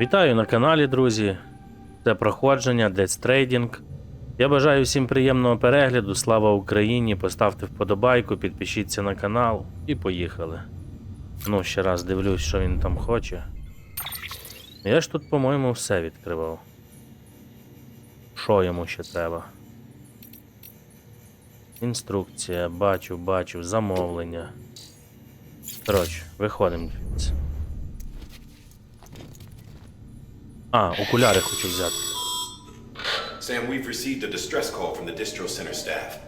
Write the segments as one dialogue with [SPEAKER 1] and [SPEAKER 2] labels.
[SPEAKER 1] Вітаю на каналі, друзі. Це проходження Death Stranding. Я бажаю всім приємного перегляду. Слава Україні! Поставте вподобайку, підпишіться на канал і поїхали. Ну, ще раз дивлюсь, що він там хоче. Я ж тут, по-моєму, все відкривав. Що йому ще треба? Інструкція, бачу, замовлення. Коротше, виходимо звідси. А, окуляри хочу взяти.
[SPEAKER 2] Sam, we've received a distress call from the distro center staff.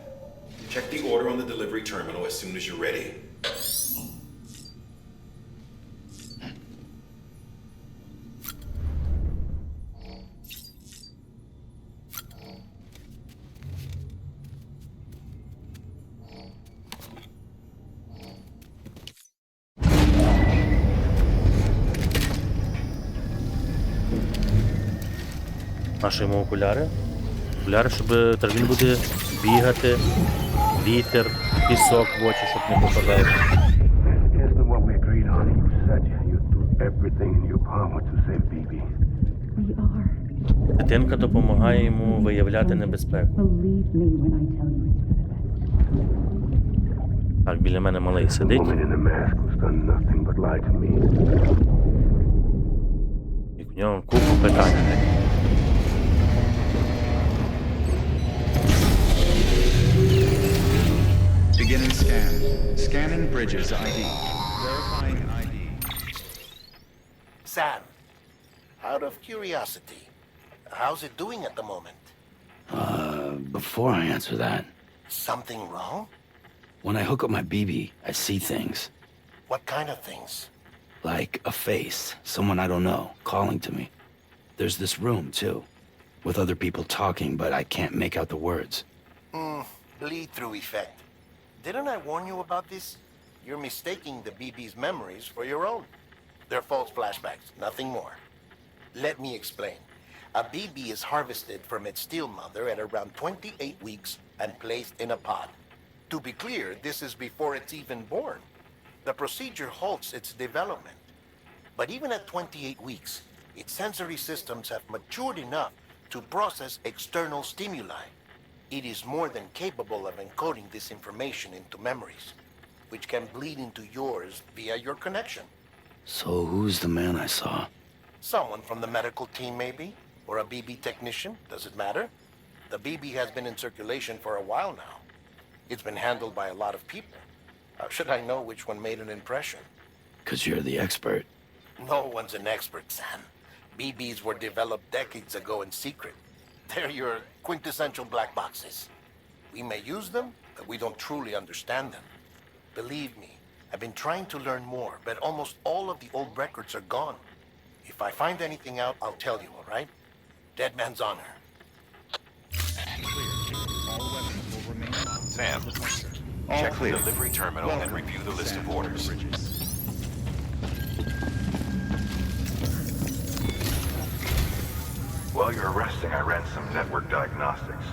[SPEAKER 2] Check the order on the delivery terminal as soon as you're ready.
[SPEAKER 1] Наші йому окуляри. Окуляри, щоб він буде бігати, вітер, пісок в очі, щоб не попадав. Дитинка допомагає йому виявляти небезпеку. Так, біля мене малий сидить. І в нього купу питань.
[SPEAKER 3] Beginning scan. Scanning Brydges ID. Verifying ID.
[SPEAKER 4] Sam, out of curiosity, how's it doing at the moment?
[SPEAKER 5] Before I answer that,
[SPEAKER 4] Something wrong?
[SPEAKER 5] when I hook up my BB, I see things.
[SPEAKER 4] What kind of things?
[SPEAKER 5] Like a face, someone I don't know, calling to me. There's this room, too, with other people talking, but I can't make out the words.
[SPEAKER 4] Bleed-through effect. Didn't I warn you about this? You're mistaking the BB's memories for your own. They're false flashbacks, nothing more. Let me explain. A BB is harvested from its steel mother at around 28 weeks and placed in a pod. To be clear, this is before it's even born. The procedure halts its development. But even at 28 weeks, its sensory systems have matured enough to process external stimuli. It is more than capable of encoding this information into memories, which can bleed into yours via your connection.
[SPEAKER 5] So who's the man I saw?
[SPEAKER 4] Someone from the medical team, maybe? Or a BB technician? Does it matter? The BB has been in circulation for a while now. It's been handled by a lot of people. How should I know which one made an impression?
[SPEAKER 5] 'Cause you're the expert.
[SPEAKER 4] No one's an expert, Sam. BBs were developed decades ago in secret. They're your quintessential black boxes. We may use them, but we don't truly understand them. Believe me, I've been trying to learn more, but almost all of the old records are gone. If I find anything out, I'll tell you, all right? Dead man's honor.
[SPEAKER 2] Sam, check the delivery terminal and review the list of orders.
[SPEAKER 6] While you're resting, I ran some network diagnostics.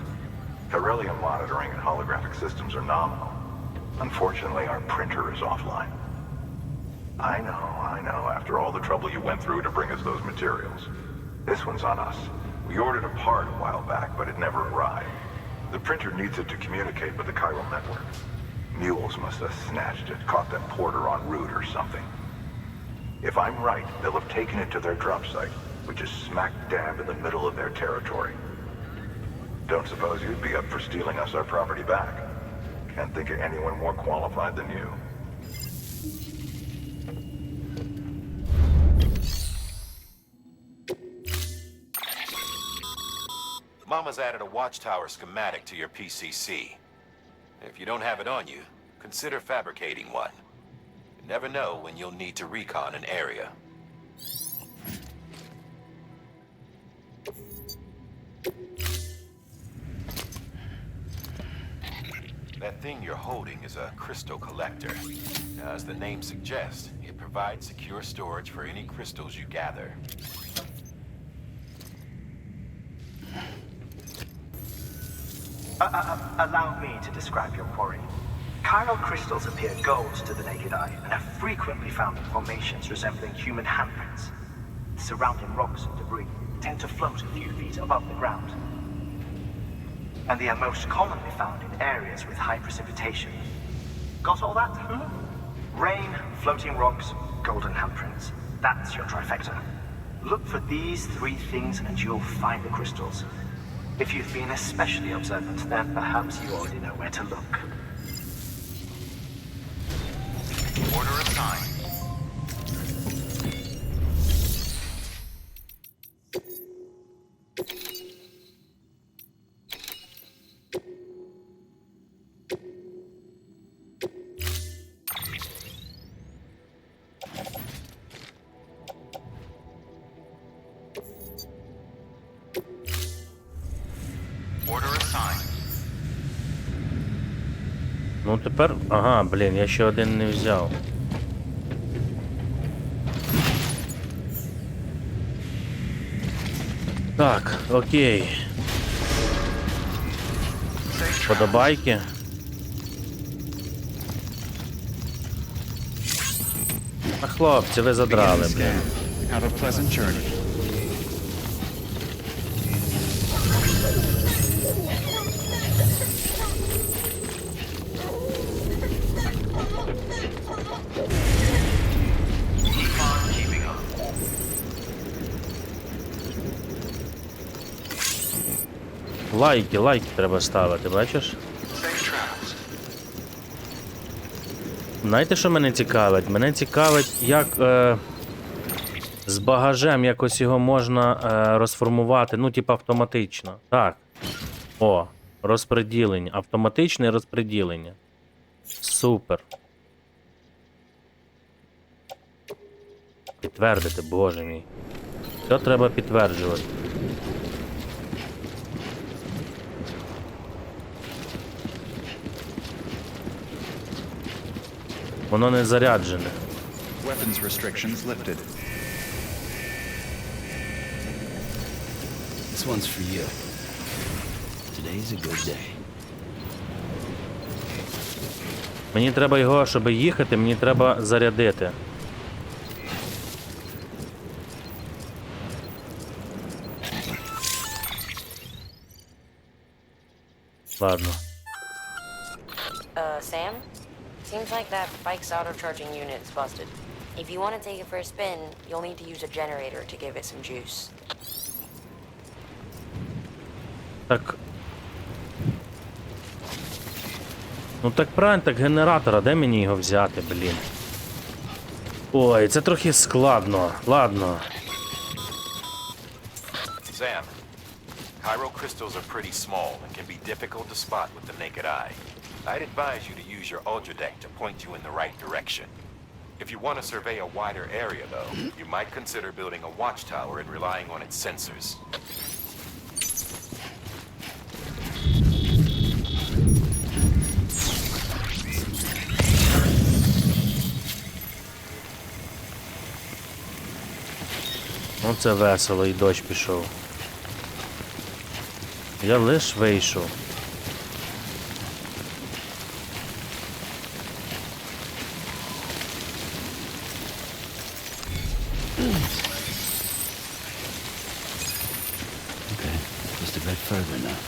[SPEAKER 6] Beryllium monitoring and holographic systems are nominal. Unfortunately, our printer is offline. I know, after all the trouble you went through to bring us those materials. This one's on us. We ordered a part a while back, but it never arrived. The printer needs it to communicate with the chiral network. Mules must have snatched it, caught that porter en route or something. If I'm right, they'll have taken it to their drop site, which is smack dab in the middle of their territory. Don't suppose you'd be up for stealing us our property back? Can't think of anyone more qualified than you.
[SPEAKER 2] Mama's added a watchtower schematic to your PCC. If you don't have it on you, consider fabricating one. You never know when you'll need to recon an area. That thing you're holding is a crystal collector. Now, as the name suggests, it provides secure storage for any crystals you gather.
[SPEAKER 7] Allow me to describe your quarry. Chiral crystals appear gold to the naked eye and are frequently found in formations resembling human handprints. surrounding rocks and debris tend to float a few feet above the ground. And they are most commonly found in areas with high precipitation. Got all that? Rain, floating rocks, golden handprints. That's your trifecta. Look for these three things and you'll find the crystals. If you've been especially observant, then perhaps you already know where to look.
[SPEAKER 2] Order assigned. Order assigned.
[SPEAKER 1] Ну тепер... Ага, блін, я ще один не взяв. Так, окей. Подобайки. А хлопці, ви задрали,
[SPEAKER 3] Beginning
[SPEAKER 1] блін.
[SPEAKER 3] scan. Have a pleasant journey.
[SPEAKER 1] Лайки треба ставити, бачиш? Знаєте, що мене цікавить? Мене цікавить, як з багажем якось його можна розформувати, ну, типу, автоматично. Так. О, розподілення. Автоматичне розподілення. Супер. Підтвердити, боже мій. Що треба підтверджувати? Воно не заряджене.
[SPEAKER 3] Weapons restrictions lifted.
[SPEAKER 5] This one's for you. Today's a good day.
[SPEAKER 1] Мені треба його, щоб їхати, мені треба зарядити. Ладно.
[SPEAKER 8] Sam? Seems like that bike's auto-charging unit is busted. If you want to take it for a spin, you'll need to use a generator to give it some juice.
[SPEAKER 1] Так. Ну так правильно, так генератора, де мені його взяти, блін? Ой, це трохи складно. Ладно.
[SPEAKER 2] Sam, chiral crystals are pretty small and can be difficult to spot with the naked eye. I'd advise you to use your ultradeck to point you in the right direction. If you want to survey a wider area, though, you might consider building a watchtower and relying on its sensors.
[SPEAKER 1] Ну це весело, і дощ пішов. Я лиш вийшов.
[SPEAKER 5] Okay, just a bit further now.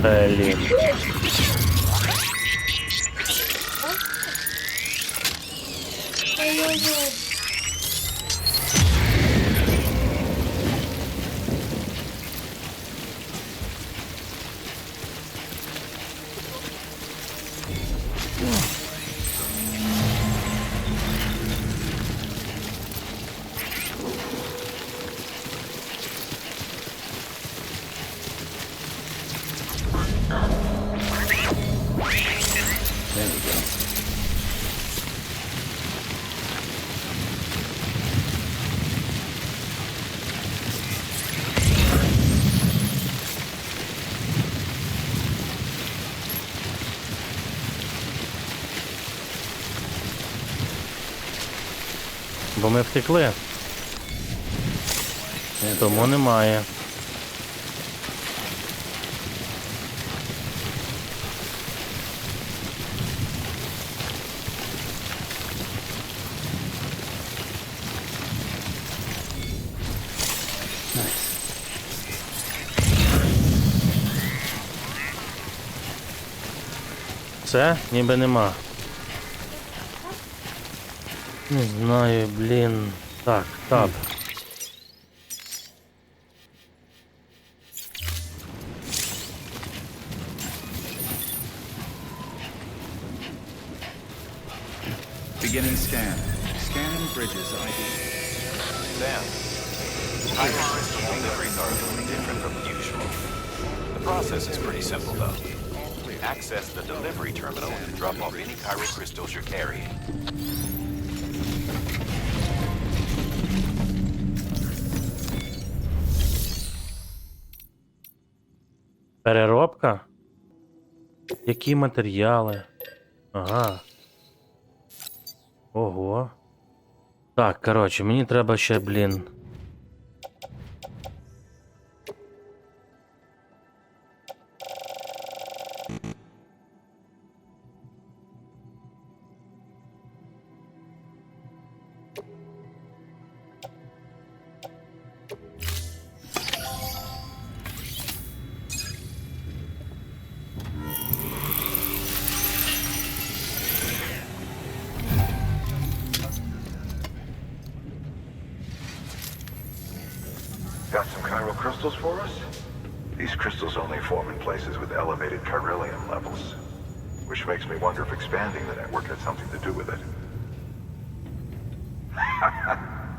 [SPEAKER 1] Блін.
[SPEAKER 5] There we go.
[SPEAKER 1] Бо ми втекли. Тому немає. Все? Ніби нема. Не знаю, блін. Так, таб.
[SPEAKER 3] Beginning scan. Scanning Bridges ID.
[SPEAKER 2] Sam, higher crystal deliveries are a little different from usual. The process is pretty simple, though. Access the delivery terminal and drop off any chiral crystals you're carrying.
[SPEAKER 1] Переробка? Які матеріали? Ага. Ого. Так, коротше, мені треба ще, блін.
[SPEAKER 6] Got some chiral crystals for us? These crystals only form in places with elevated chiralium levels, which makes me wonder if expanding the network had something to do with it.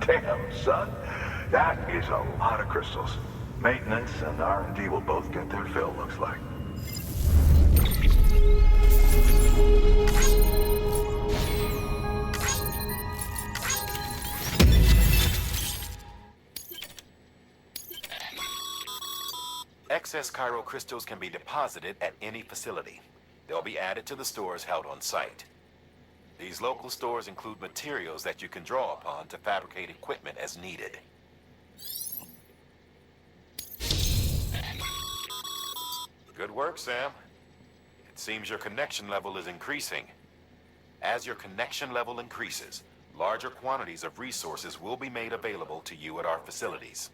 [SPEAKER 6] Damn, son. That is a lot of crystals. Maintenance and R&D will both get their fill, looks like.
[SPEAKER 2] Excess chiral crystals can be deposited at any facility. They'll be added to the stores held on site. These local stores include materials that you can draw upon to fabricate equipment as needed. Good work, Sam. It seems your connection level is increasing. As your connection level increases, larger quantities of resources will be made available to you at our facilities.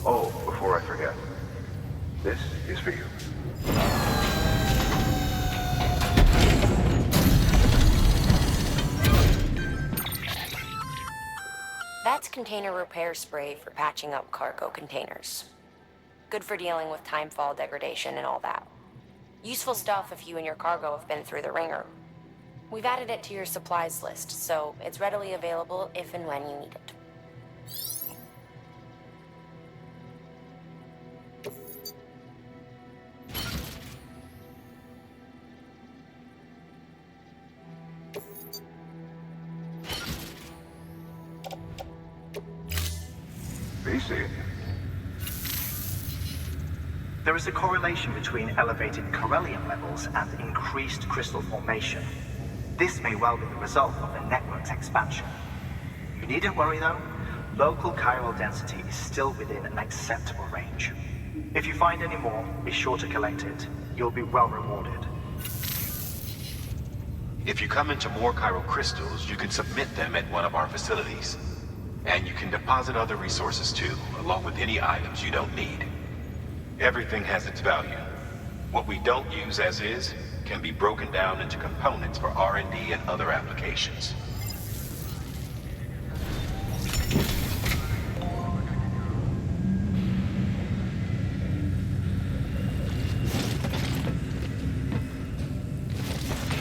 [SPEAKER 6] Oh, before I forget, this is for you.
[SPEAKER 8] That's container repair spray for patching up cargo containers. Good for dealing with timefall degradation and all that. Useful stuff if you and your cargo have been through the ringer. We've added it to your supplies list, so it's readily available if and when you need it.
[SPEAKER 7] There is a correlation between elevated chiralium levels and increased crystal formation. This may well be the result of the network's expansion. You needn't worry though. Local chiral density is still within an acceptable range. If you find any more, be sure to collect it. You'll be well rewarded.
[SPEAKER 2] If you come into more chiral crystals, you can submit them at one of our facilities. And you can deposit other resources too, along with any items you don't need. Everything has its value. What we don't use as is can be broken down into components for R&D and other applications.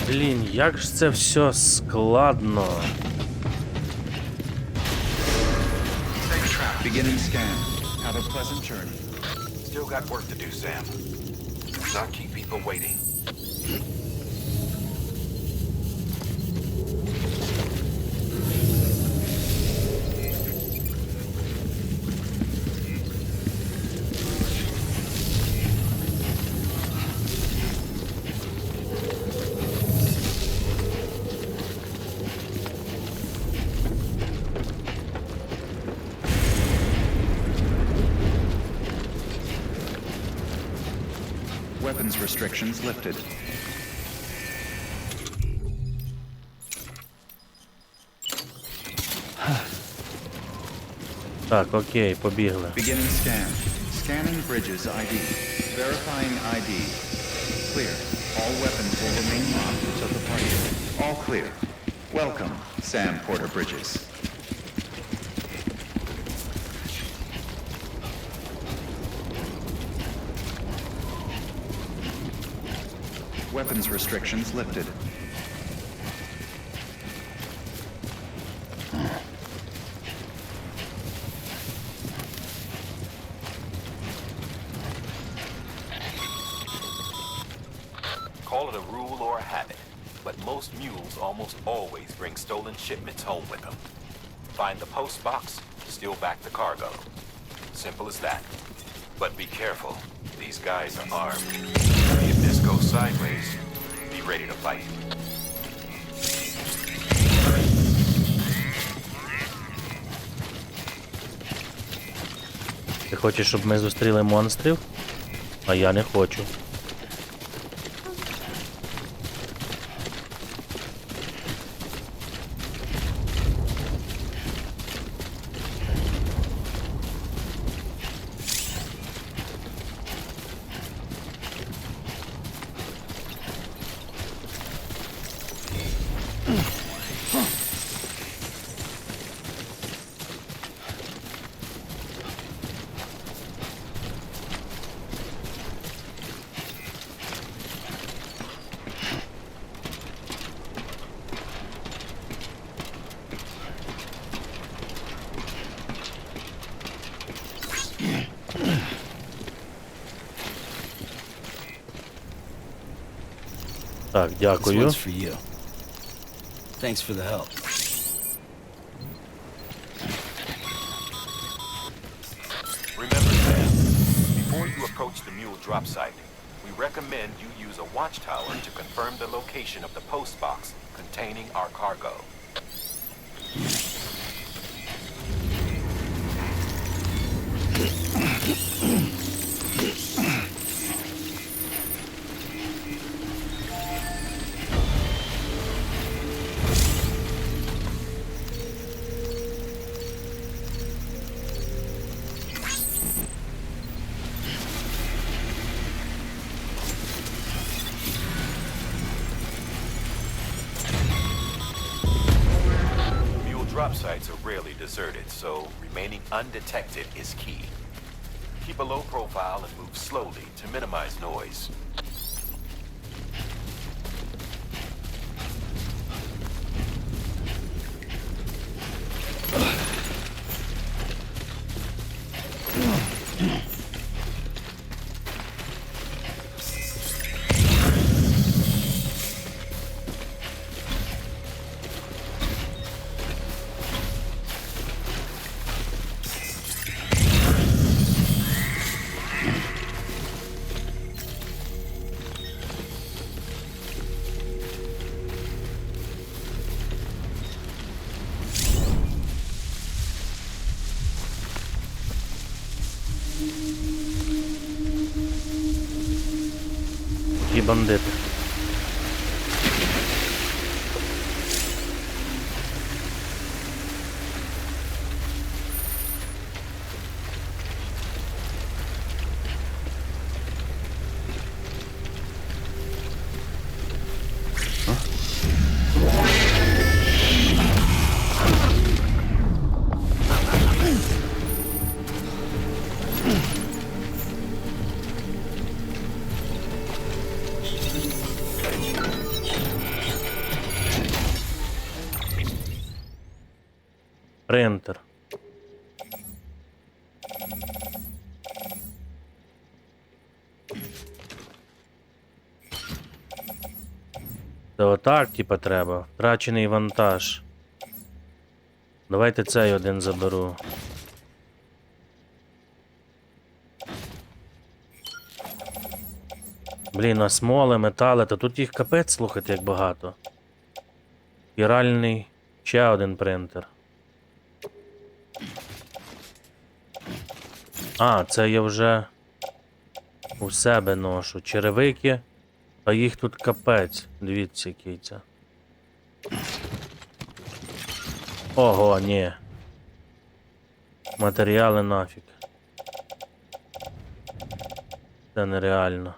[SPEAKER 1] Блін, як ж це все складно.
[SPEAKER 2] Safe travel.
[SPEAKER 3] Beginning scan. Have a pleasant journey.
[SPEAKER 2] Still got work to do, Sam. Not keep people waiting.
[SPEAKER 3] Weapons restrictions lifted.
[SPEAKER 1] Так, окей, побігли.
[SPEAKER 3] Beginning scan. Scanning Bridges ID. Verifying ID. Clear. All weapons will remain locked until departure. All clear. Welcome, Sam Porter Bridges. Weapons restrictions lifted.
[SPEAKER 2] Call it a rule or a habit, but most mules almost always bring stolen shipments home with them. Find the post box, steal back the cargo. Simple as that. But be careful. These guys are armed. If this goes sideways, be ready to fight.
[SPEAKER 1] Ти хочеш, щоб ми зустріли монстрів? А я не хочу. Так,
[SPEAKER 5] This
[SPEAKER 1] дякую.
[SPEAKER 5] one's for you. Thanks for the help.
[SPEAKER 2] Remember, Sam, before you approach the mule drop site, we recommend you use a watchtower to confirm the location of the post box containing our cargo. Drop sites are rarely deserted, so remaining undetected is key. Keep a low profile and move slowly to minimize noise.
[SPEAKER 1] І бандити. Принтер. Це отак, типа, треба. Втрачений вантаж. Давайте цей один заберу. Блін, а смоли, метали, та тут їх капець, слухайте, як багато. Спіральний, ще один принтер. А, це я вже у себе ношу. Черевики, а їх тут капець. Дивіться, який це. Ого, ні. Матеріали нафіг. Це нереально.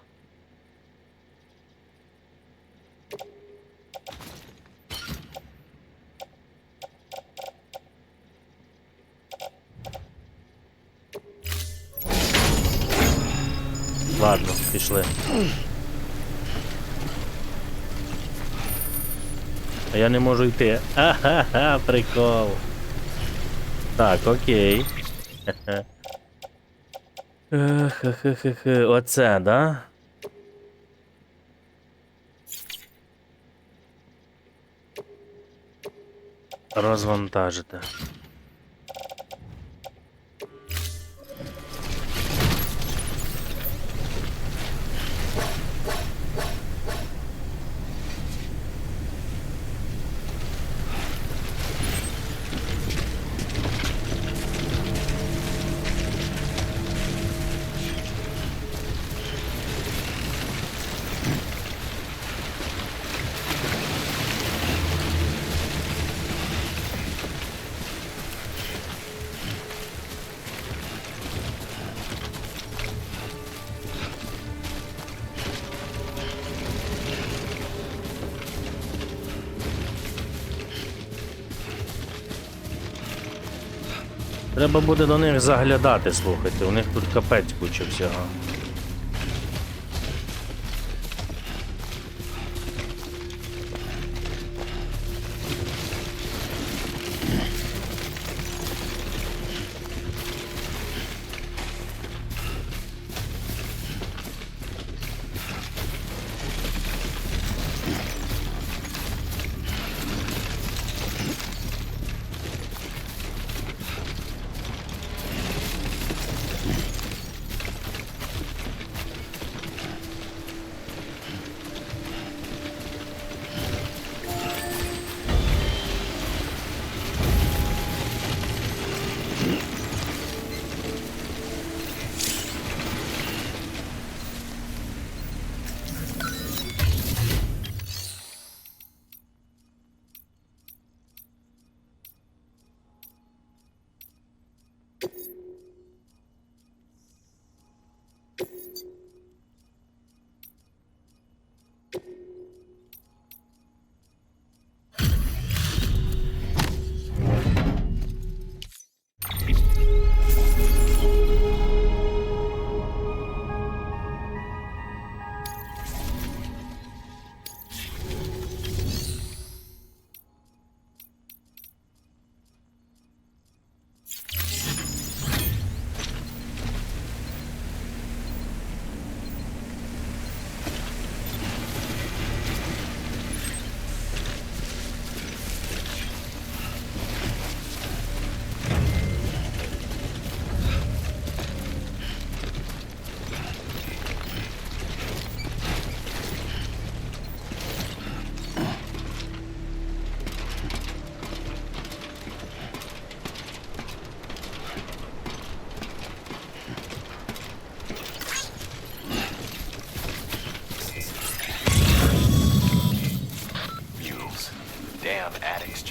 [SPEAKER 1] Ладно, пішли. А я не можу йти. Ха-ха-ха, прикол. Так, окей. Ха-ха-ха-ха. Оце, да? Розвантажити. Треба буде до них заглядати, слухайте, у них тут капець куча всього.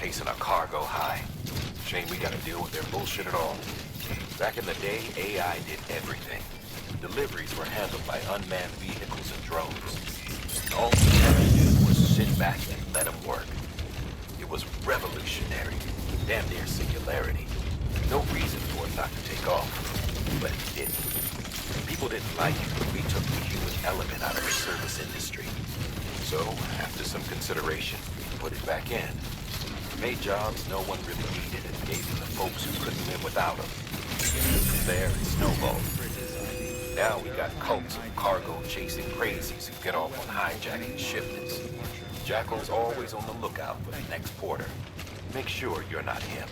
[SPEAKER 2] Chasing a cargo high. Shame we gotta deal with their bullshit at all. Back in the day, AI did everything. Deliveries were handled by unmanned vehicles and drones. All we had to do was sit back and let them work. It was revolutionary, damn near singularity. No reason for it not to take off, but it didn't. People didn't like it when we took the human element out of the service industry. So, after some consideration, we put it back in. Made jobs no one really needed and gave them to folks who couldn't live without them. From there, it snowballed. Now we got cults of cargo chasing crazies who get off on hijacking shipments. Jackal's always on the lookout for the next porter. Make sure you're not him.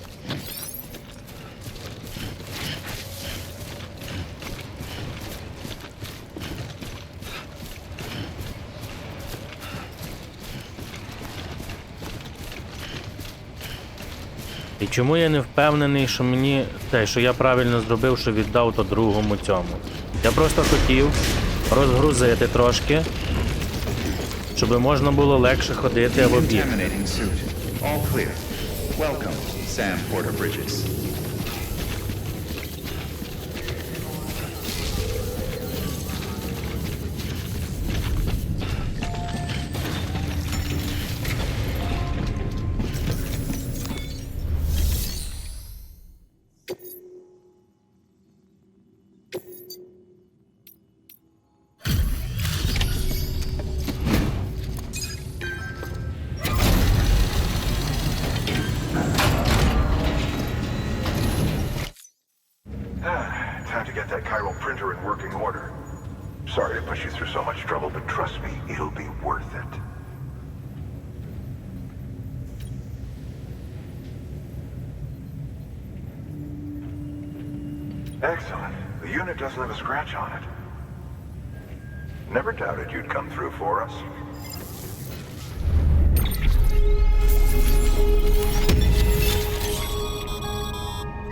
[SPEAKER 1] І чому я не впевнений, що мені що я правильно зробив, що віддав то другому цьому. Я просто хотів розгрузити трошки, щоб можна було легше ходити в об'єкт.
[SPEAKER 3] Contaminating suit. All clear. Welcome, Sam Bridges.
[SPEAKER 6] Time to get that chiral printer in working order. Sorry to push you through so much trouble, but trust me, it'll be worth it. Excellent. The unit doesn't have a scratch on it. Never doubted you'd come through for us.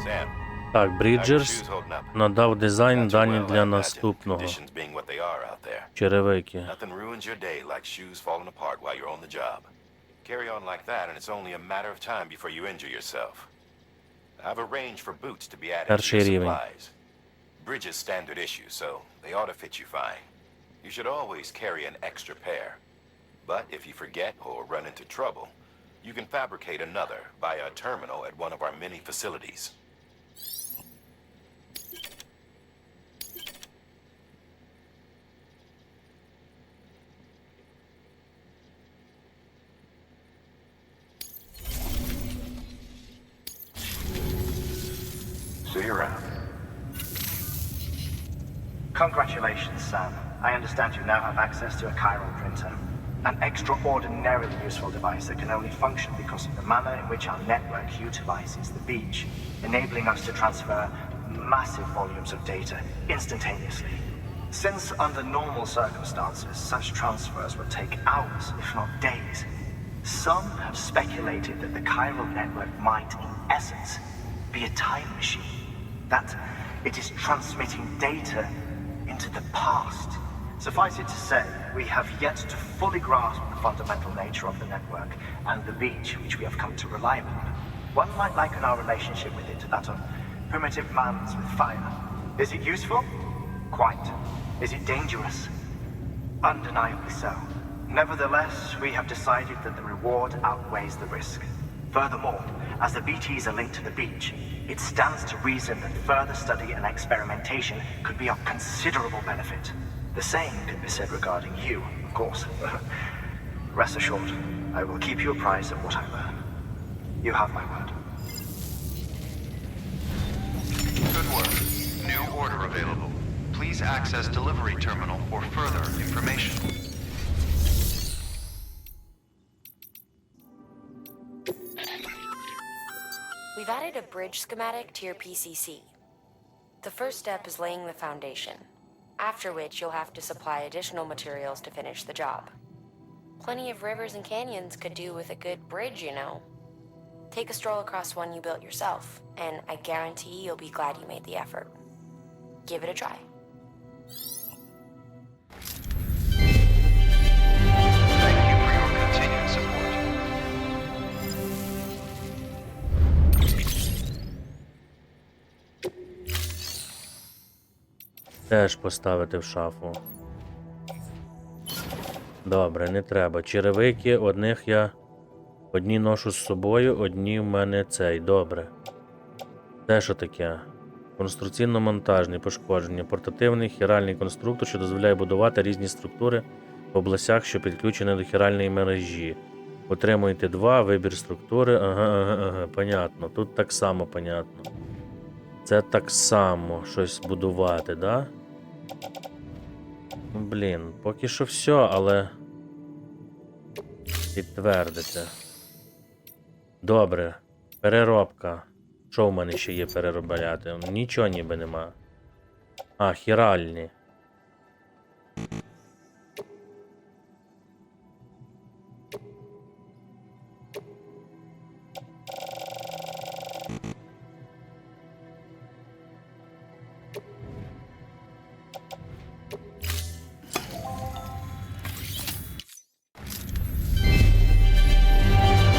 [SPEAKER 2] Sam,
[SPEAKER 1] Так,
[SPEAKER 2] how your
[SPEAKER 1] Бріджес
[SPEAKER 2] shoes holding up?
[SPEAKER 1] надав дизайн
[SPEAKER 2] Got you
[SPEAKER 1] дані
[SPEAKER 2] well,
[SPEAKER 1] для
[SPEAKER 2] I imagine,
[SPEAKER 1] наступного.
[SPEAKER 2] conditions being what they are out there.
[SPEAKER 1] Черевики.
[SPEAKER 2] Nothing ruins your day like shoes falling apart while you're on the job. Carry on like that and it's only a matter of time before you injure yourself. I've arranged for boots to be added to
[SPEAKER 1] Перший
[SPEAKER 2] your
[SPEAKER 1] рівень.
[SPEAKER 2] supplies. Bridges standard issue, so they ought to fit you fine. You should always carry an extra pair. But if you forget or run into trouble, you can fabricate another via a terminal at one of our many facilities.
[SPEAKER 6] See you around.
[SPEAKER 7] Congratulations, Sam. I understand you now have access to a chiral printer. An extraordinarily useful device that can only function because of the manner in which our network utilizes the beach, enabling us to transfer massive volumes of data instantaneously. Since under normal circumstances, such transfers would take hours, if not days, some have speculated that the chiral network might, in essence, be a time machine. That it is transmitting data into the past. Suffice it to say, we have yet to fully grasp the fundamental nature of the network and the beach which we have come to rely upon. One might liken our relationship with it to that of primitive man's with fire. Is it useful? Quite. Is it dangerous? Undeniably so. Nevertheless, we have decided that the reward outweighs the risk. Furthermore, as the BTs are linked to the beach, it stands to reason that further study and experimentation could be of considerable benefit. The same can be said regarding you, of course. Rest assured, I will keep you apprised of what I learn. You have my word.
[SPEAKER 3] Good work. New order available. Please access delivery terminal for further information.
[SPEAKER 8] We've added a bridge schematic to your PCC. The first step is laying the foundation, after which you'll have to supply additional materials to finish the job. Plenty of rivers and canyons could do with a good bridge, you know. Take a stroll across one you built yourself, and I guarantee you'll be glad you made the effort. Give it a try.
[SPEAKER 3] Thank you for your continued support.
[SPEAKER 1] Теж поставити в шафу. Добре, не треба. Черевики, одні ношу з собою, одні в мене цей. Добре. Це що таке? Конструкційно-монтажні пошкодження. Портативний хіральний конструктор, що дозволяє будувати різні структури в областях, що підключені до хіральної мережі. Отримуєте 2, вибір структури. Ага, понятно. Тут так само понятно. Це так само щось будувати, да? Блін, поки що все, але... Підтвердити. Добре. Переробка. Що в мене ще є переробляти? Нічого ніби нема. А, хіральні.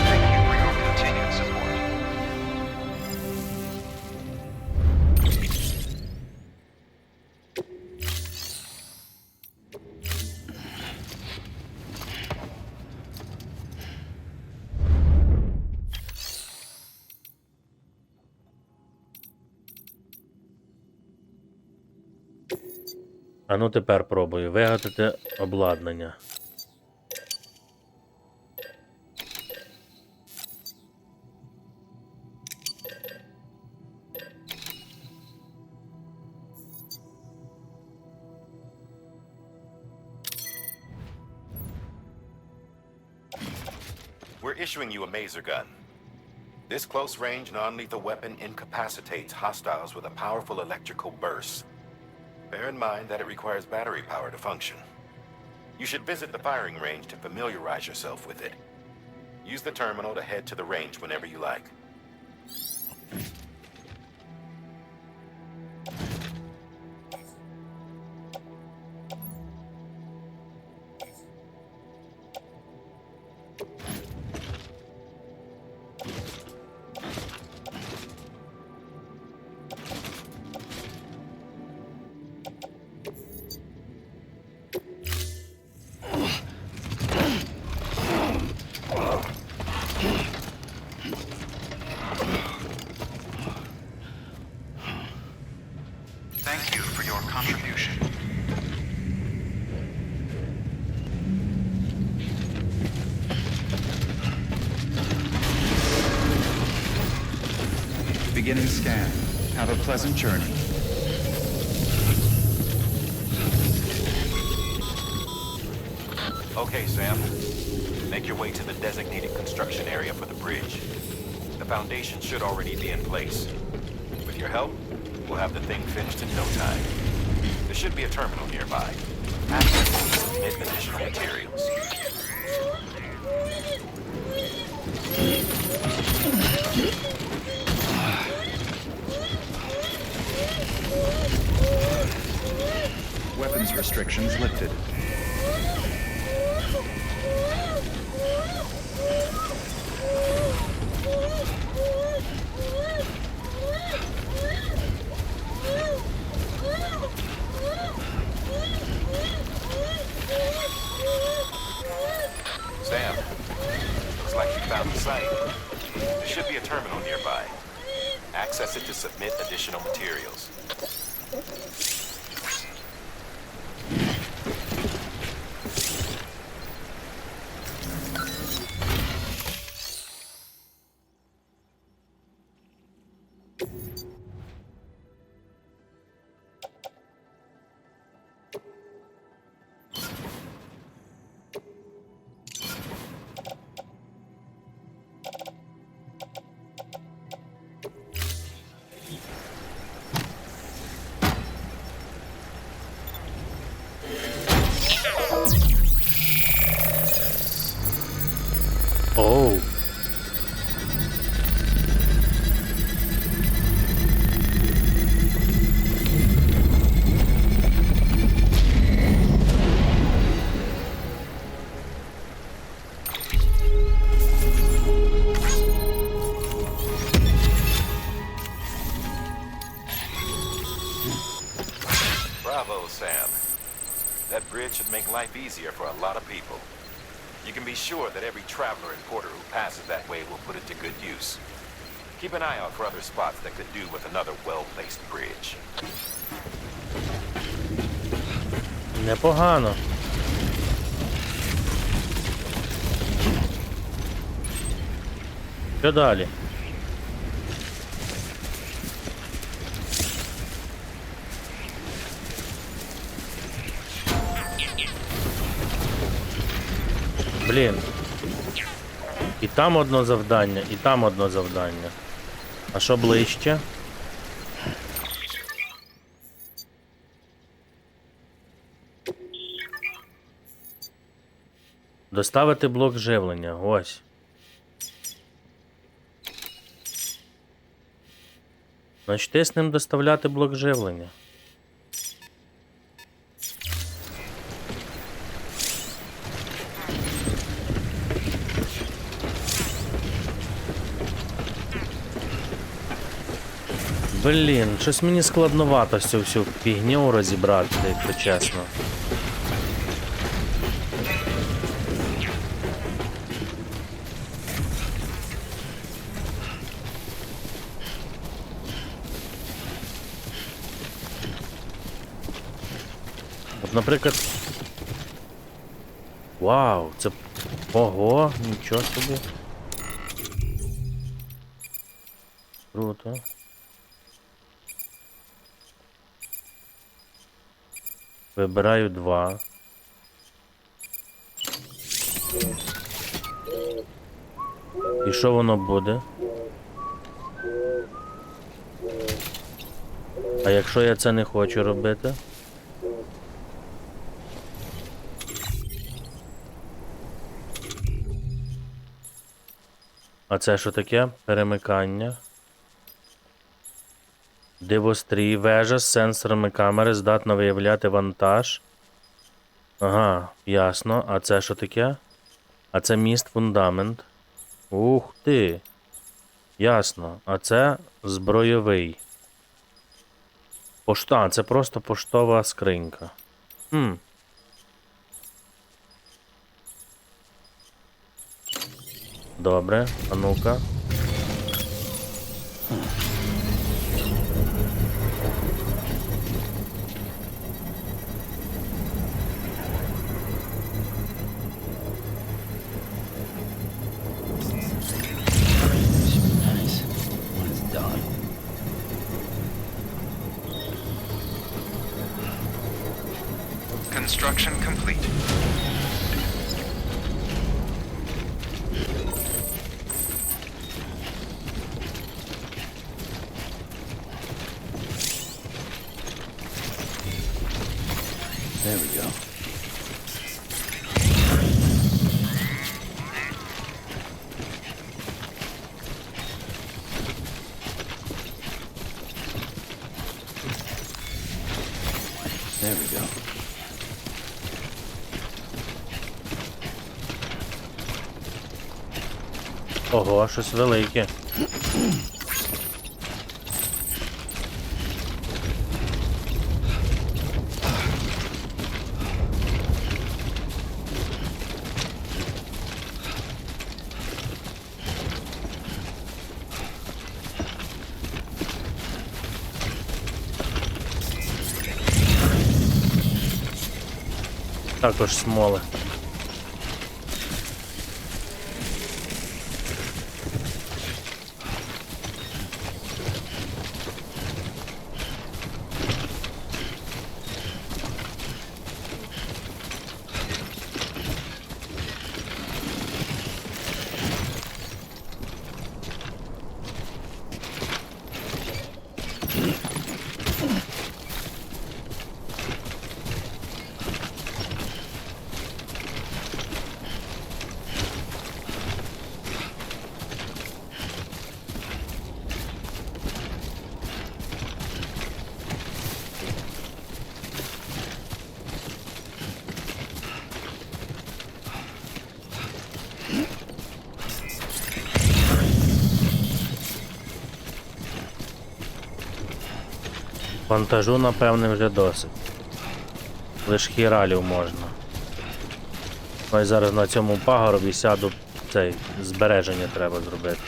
[SPEAKER 3] Thank you for your continued support.
[SPEAKER 1] А ну тепер пробую вигадати обладнання.
[SPEAKER 2] We're issuing you a maser gun. This close-range, non-lethal weapon incapacitates hostiles with a powerful electrical burst. Bear in mind that it requires battery power to function. You should visit the firing range to familiarize yourself with it. Use the terminal to head to the range whenever you like.
[SPEAKER 3] Thank you for your contribution. Beginning scan. Have a pleasant journey.
[SPEAKER 2] Okay, Sam. Make your way to the designated construction area for the bridge. The foundation should already be in place. With your help, we'll have the thing finished in no time. There should be a terminal nearby. Access it to submit additional materials.
[SPEAKER 3] Weapons restrictions lifted.
[SPEAKER 2] Sam, looks like you found the site. There should be a terminal nearby. Access it to submit additional materials.
[SPEAKER 1] Оу.
[SPEAKER 2] Bravo, Sam. That bridge should make life easier for a lot of people. You can be sure that every traveler and porter who passes that way will put it to good use. Keep an eye out for other spots that could do with another well-placed bridge.
[SPEAKER 1] Непогано. Що далі? Блін. І там одно завдання, і там одно завдання. А що ближче? Доставити блок живлення. Ось. Значить, тиснем доставляти блок живлення. Блін, щось мені складновато цю всю фігню розібрати, якщо чесно. От, наприклад... Вау, це... Ого, нічого собі. Круто. Вибираю 2. І що воно буде? А якщо я це не хочу робити? А це що таке? Перемикання. Дивострій. Вежа з сенсорами камери здатна виявляти вантаж. Ага, ясно. А це що таке? А це міст-фундамент. Ух ти. Ясно. А це збройовий. Пошта. Це просто поштова скринька. Добре. А ну-ка.
[SPEAKER 5] Nice. When it's done.
[SPEAKER 9] Construction complete.
[SPEAKER 5] There we go. There we go.
[SPEAKER 1] Ого, щось велике. Також смоли. Вантажу, напевне, вже досить. Лиш хіралів можна. Ось зараз на цьому пагорбі сяду, цей, збереження треба зробити.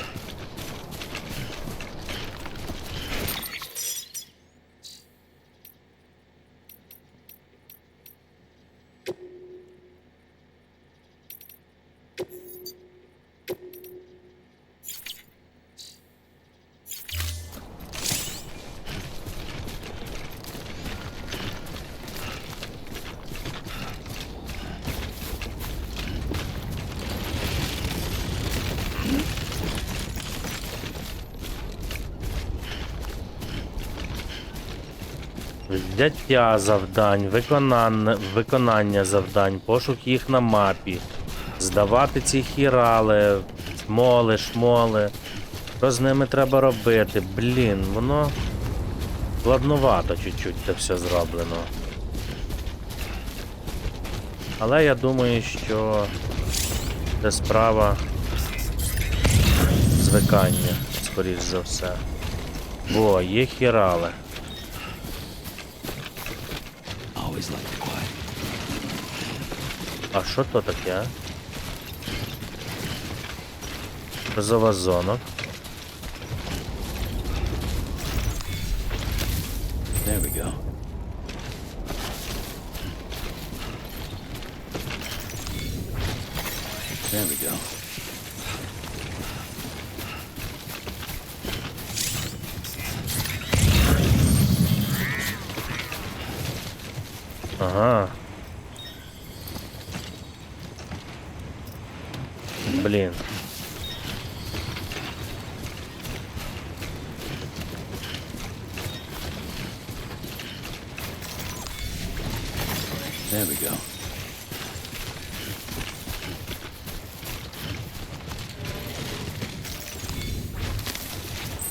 [SPEAKER 1] Взяття завдань, виконання завдань, пошук їх на мапі, здавати ці хірали, смоли, шмоли. Що з ними треба робити? Блін, воно складновато чуть-чуть це все зроблено. Але я думаю, що це справа звикання, скоріш за все. О, є хірали.
[SPEAKER 5] Always like the quiet.
[SPEAKER 1] А що то таке? Що за вазонок?
[SPEAKER 5] There we go. There we go.
[SPEAKER 1] Ага. Блін.
[SPEAKER 5] There we go.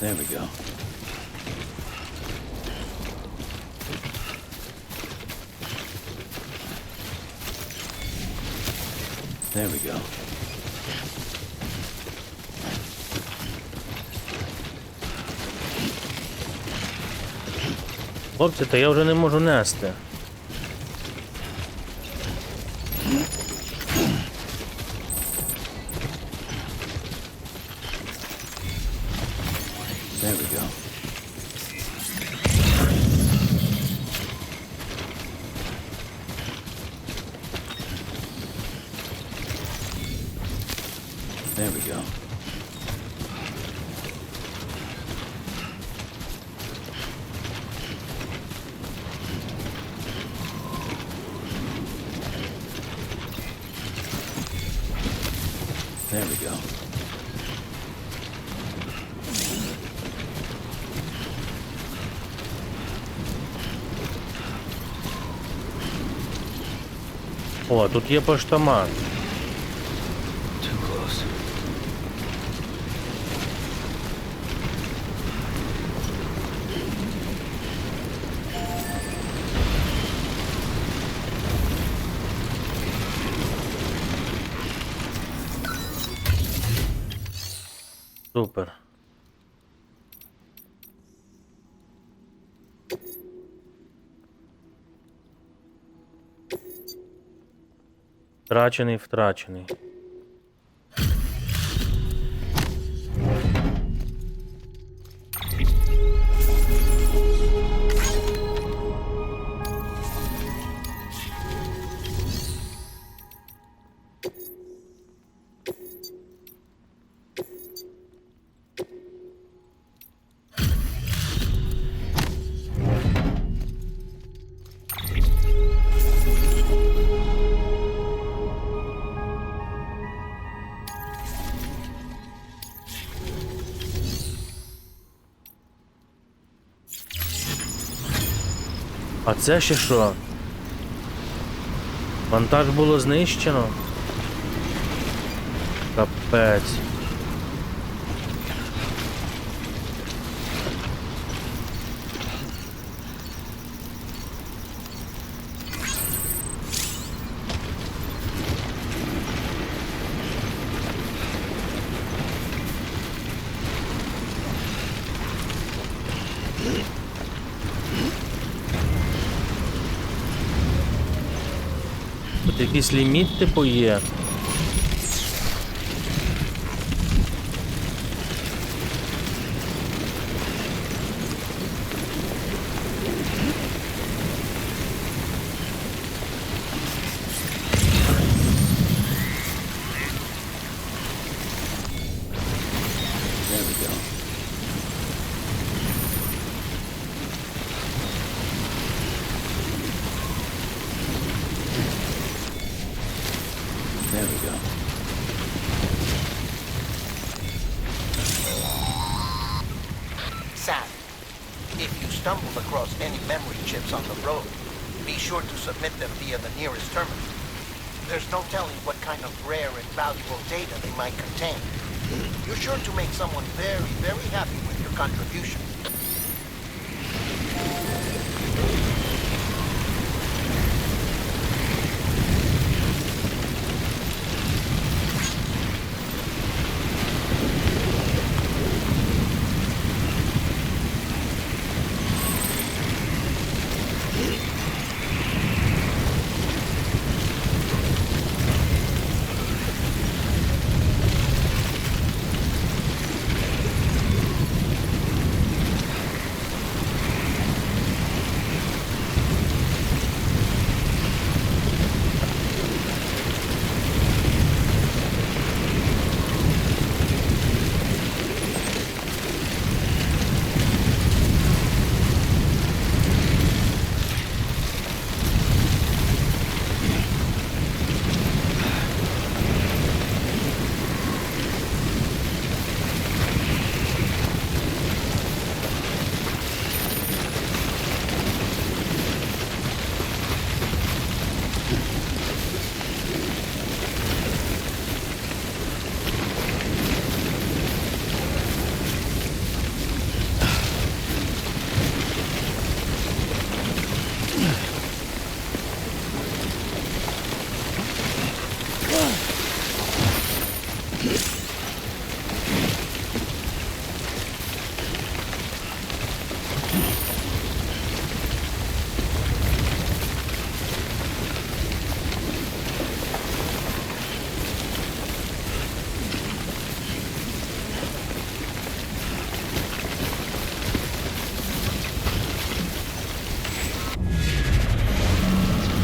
[SPEAKER 5] There we go. There we go.
[SPEAKER 1] Хлопці, та я вже не можу нести.
[SPEAKER 5] There we go. There we go. There we go.
[SPEAKER 1] О, тут є поштомат.
[SPEAKER 5] Too close.
[SPEAKER 1] Супер. Втрачений, втрачений. А це ще що? Вантаж було знищено? Капець. Тут якийсь ліміт типу є.
[SPEAKER 5] There we go. There
[SPEAKER 4] chips on the road. Be sure to submit them via the nearest terminal. There's no telling what kind of rare and valuable data they might contain. You're sure to make someone very, very happy with your contribution.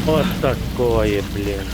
[SPEAKER 1] Вот такое, блин.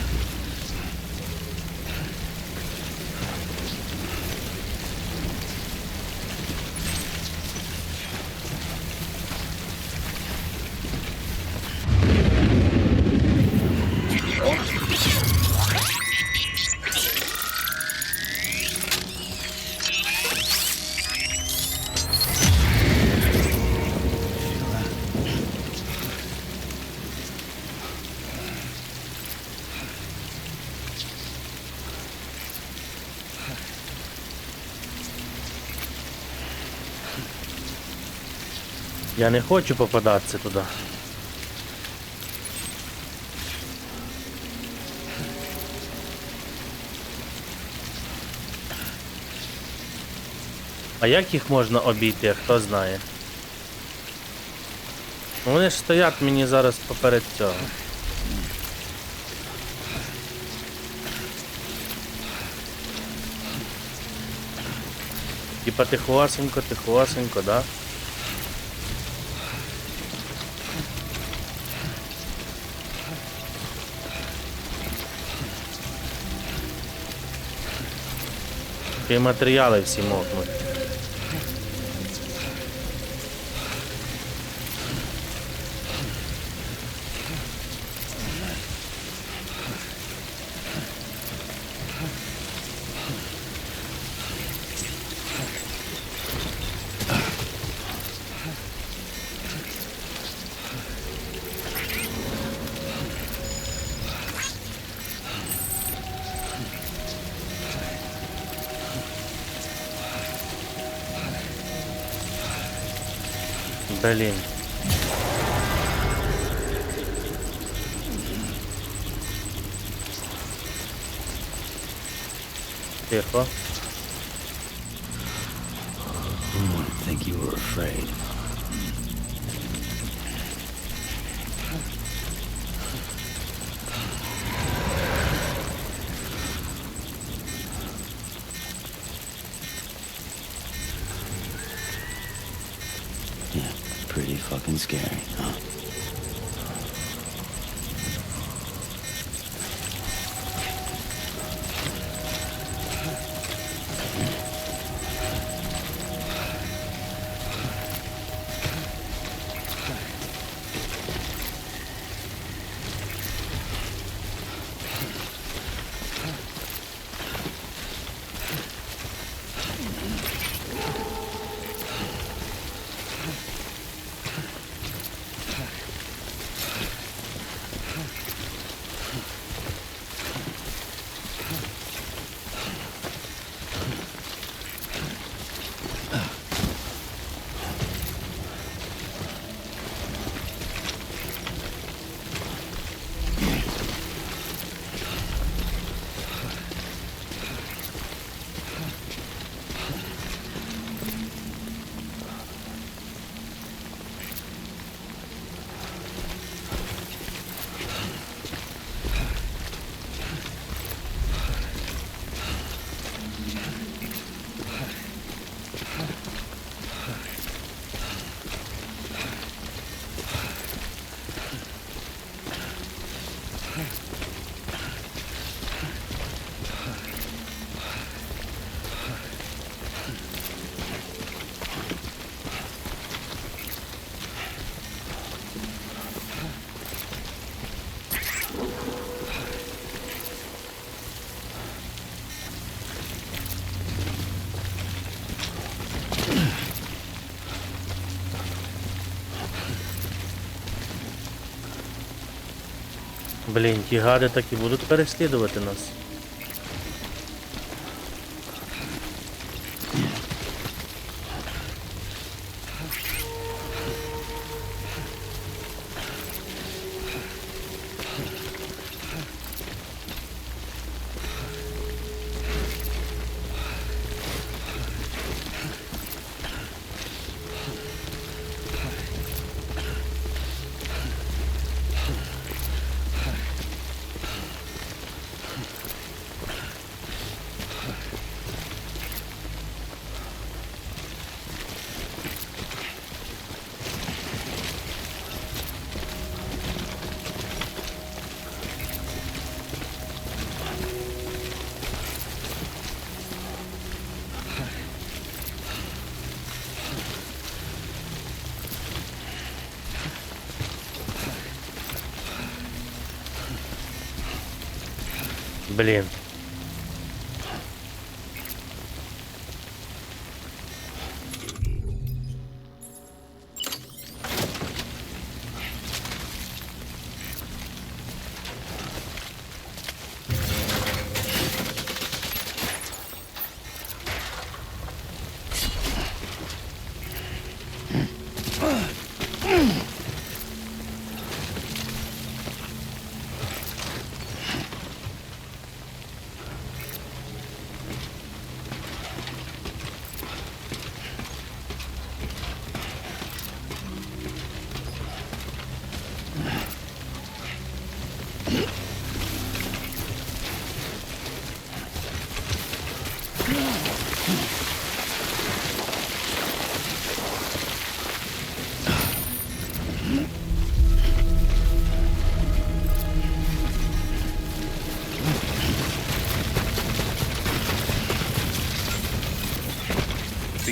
[SPEAKER 1] Я не хочу попадатися туди. А як їх можна обійти, хто знає? Ну, вони ж стоять мені зараз поперед цього. Типа тихосенько, тихосенько, да? І матеріали всі мокнуть. Блін. Тихо.
[SPEAKER 5] Didn't want to think you were afraid. Yeah, pretty fucking scary, huh?
[SPEAKER 1] Блін, ті гади так і будуть переслідувати нас. Блін.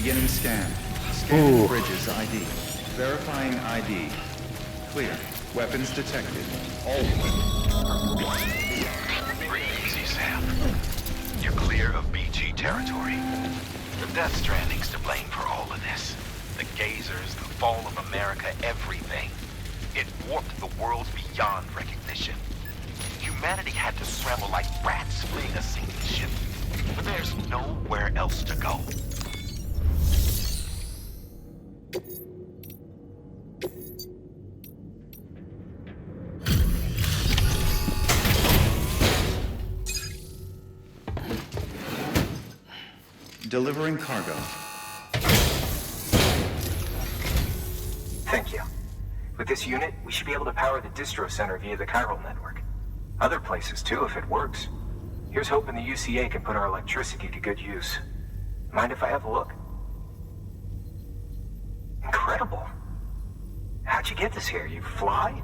[SPEAKER 3] Beginning scan. Scanning Bridges ID. Verifying ID. Clear. Weapons detected. All
[SPEAKER 2] Breathe easy, Sam. You're clear of BG territory. The Death Stranding's to blame for all of this. The gazers, the fall of America, everything. It warped the world beyond recognition. Humanity had to scramble like rats fleeing a sinking ship. But there's nowhere else to go.
[SPEAKER 3] delivering cargo.
[SPEAKER 7] Thank you. With this unit, we should be able to power the distro center via the chiral network. Other places too, if it works. Here's hoping the UCA can put our electricity to good use. Mind if I have a look? Incredible. How'd you get this here? You fly?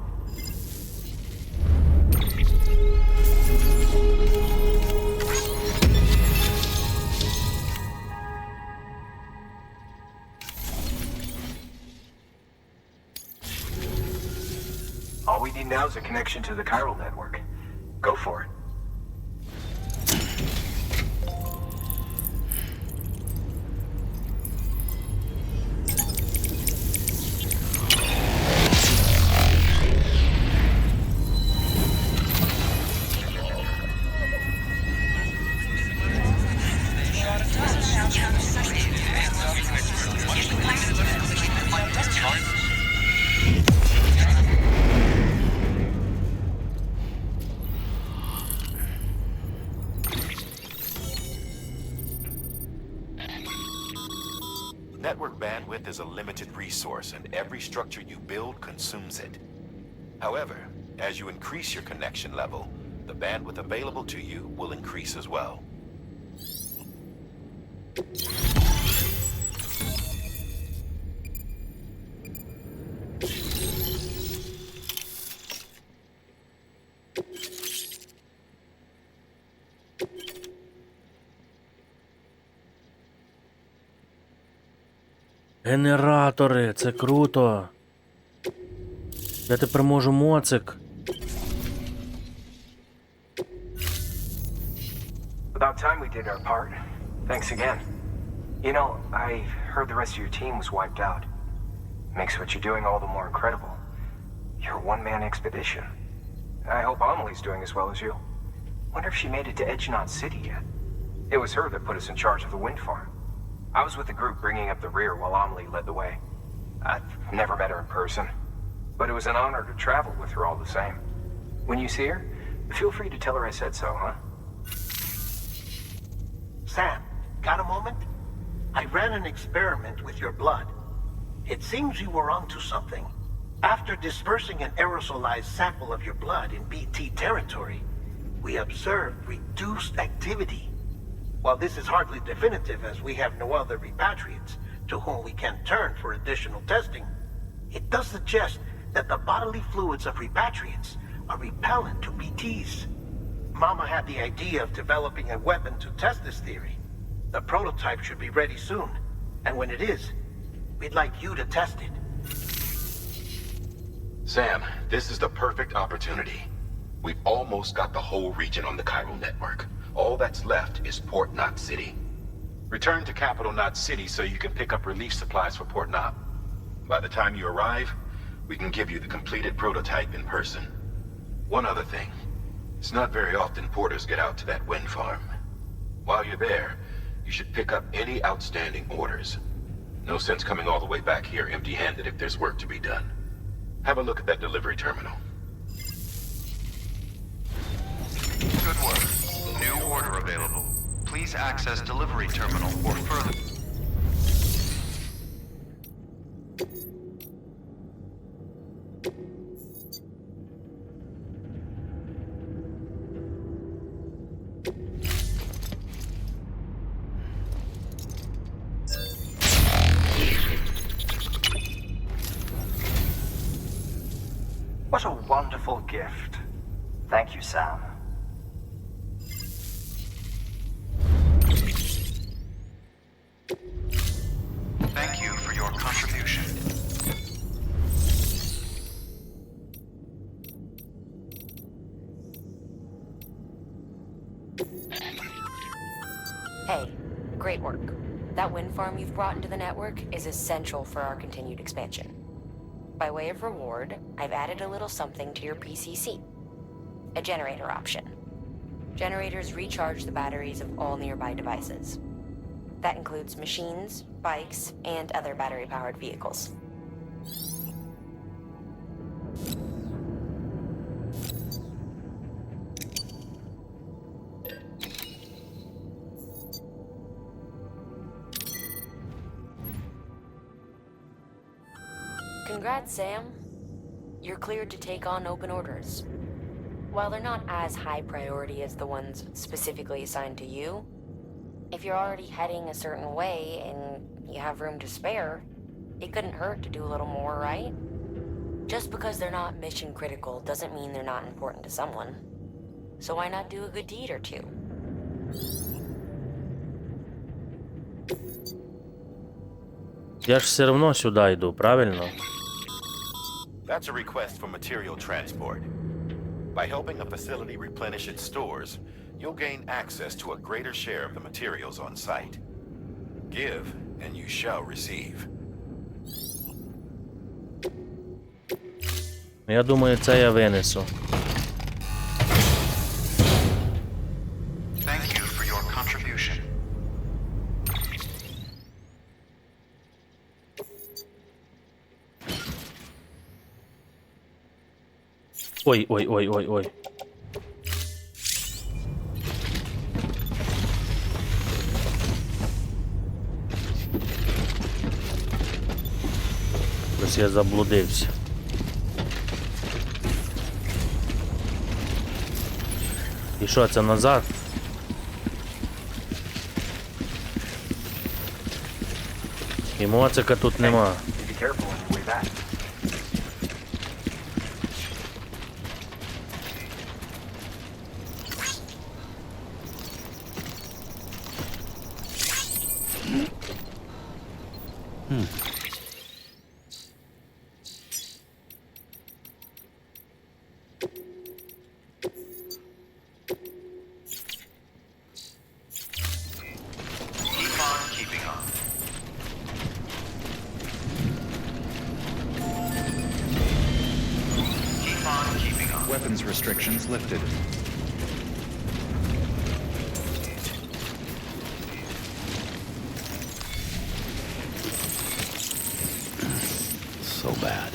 [SPEAKER 7] All we need now is a connection to the chiral network. Go for it.
[SPEAKER 2] Network bandwidth is a limited resource, and every structure you build consumes it. However, as you increase your connection level, the bandwidth available to you will increase as well.
[SPEAKER 1] Генератори, це круто. Я тепер можу моцик.
[SPEAKER 7] About time we did our part. Thanks again. You know, I heard the rest of your team was wiped out. Makes what you're doing all the more incredible. You're a one-man expedition. I hope Amelie's doing as well as you. Wonder if she made it to Edgenot City yet. It was her that put us in charge of the wind farm. I was with the group bringing up the rear while Amelie led the way. I've never met her in person, but it was an honor to travel with her all the same. When you see her, feel free to tell her I said so, huh?
[SPEAKER 4] Sam, got a moment? I ran an experiment with your blood. It seems you were onto something. After dispersing an aerosolized sample of your blood in BT territory, we observed reduced activity. While this is hardly definitive as we have no other repatriates to whom we can turn for additional testing, it does suggest that the bodily fluids of repatriates are repellent to BTs. Mama had the idea of developing a weapon to test this theory. The prototype should be ready soon, and when it is, we'd like you to test it.
[SPEAKER 9] Sam, this is the perfect opportunity. We've almost got the whole region on the chiral network. All that's left is Port Knot City. Return to Capital Knot City so you can pick up relief supplies for Port Knot. By the time you arrive, we can give you the completed prototype in person. One other thing. It's not very often porters get out to that wind farm. While you're there, you should pick up any outstanding orders. No sense coming all the way back here empty-handed if there's work to be done. Have a look at that delivery terminal.
[SPEAKER 3] Good work. New order available. Please access delivery terminal or further.
[SPEAKER 7] What a wonderful gift. Thank you, Sam.
[SPEAKER 3] Thank you for your contribution.
[SPEAKER 8] Hey, great work. That wind farm you've brought into the network is essential for our continued expansion. By way of reward, I've added a little something to your PCC. A generator option. Generators recharge the batteries of all nearby devices. That includes machines, bikes, and other battery-powered vehicles. Congrats, Sam. You're cleared to take on open orders. While they're not as high priority as the ones specifically assigned to you, if you're already heading a certain way and you have room to spare, it couldn't hurt to do a little more, right? Just because they're not mission critical doesn't mean they're not important to someone. So why not do a good deed or two?
[SPEAKER 1] Я ж все одно сюди йду, правильно?
[SPEAKER 2] That's a request for material transport. By helping a facility replenish its stores, you'll gain access to a greater share of the materials on site. Give, and you shall receive.
[SPEAKER 1] Я думаю, це я винесу.
[SPEAKER 3] Thank you for your contribution.
[SPEAKER 1] Ой. Ось я заблудився. І що, це назад? І моцика тут нема.
[SPEAKER 7] Be careful on your way back.
[SPEAKER 3] Keep on keeping on. weapons restrictions lifted.
[SPEAKER 5] So bad.